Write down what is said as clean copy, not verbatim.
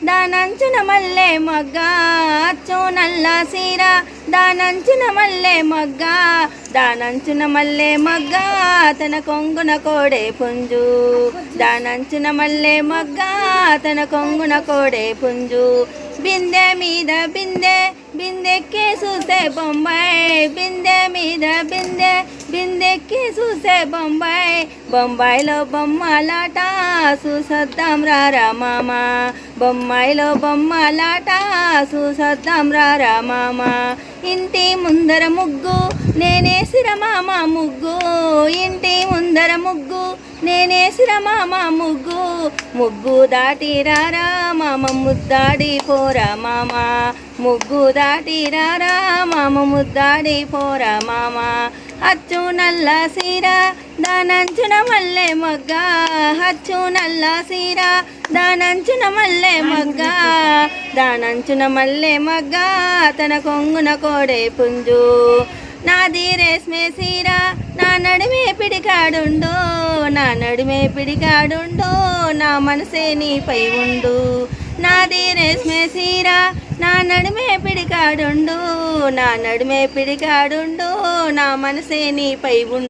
దానంచున మల్లె మొగ్గ అచ్చు నల్ల సీర దానంచున మల్లె మొగ్గ దానంచున మల్లె మొగ్గ తన కొంగున కోడే పుంజు దానంచున మల్లె మొగ్గ తన కొంగున కోడే పుంజు బిందె మీద బిందె బిందెక్కి చూసే బొంబాయి బిందె మీద బిందె బిందెక్కి చూసే బొంబాయి బొంబాయిలో బొమ్మలాట చూసొద్దాం రారా మామ బొమ్మాయిలో బొమ్మలాట చూసొద్దాం రారా మామ ఇంటి ముందర ముగ్గు నేనేసిర మామ ముగ్గు ఇంటి ముందర ముగ్గు నేనేసిర మామ ముగ్గు ముగ్గు దాటి రారా మామ ముద్దాడి పోరా మామ ముగ్గు దాటి రారా మామ ముద్దాడి పోరా మామ అచ్చు నల్ల సీర దానంచున మల్లె మొగ్గ అచ్చు నల్ల సీర దానంచున మల్లె మొగ్గ దానంచున మల్లె మొగ్గ తన కొంగున కోడే పుంజు నాది రేస్మే సీర నా నడుమే పిడికాడుండు నా నడుమే పిడికాడుండు నా మనసే నీపై ఉండు నాది రేస్మే సీర నా నడుమే పిడికాడుండు నా నడుమే పిడికాడుండు నా మనసే నీపై ఉండు.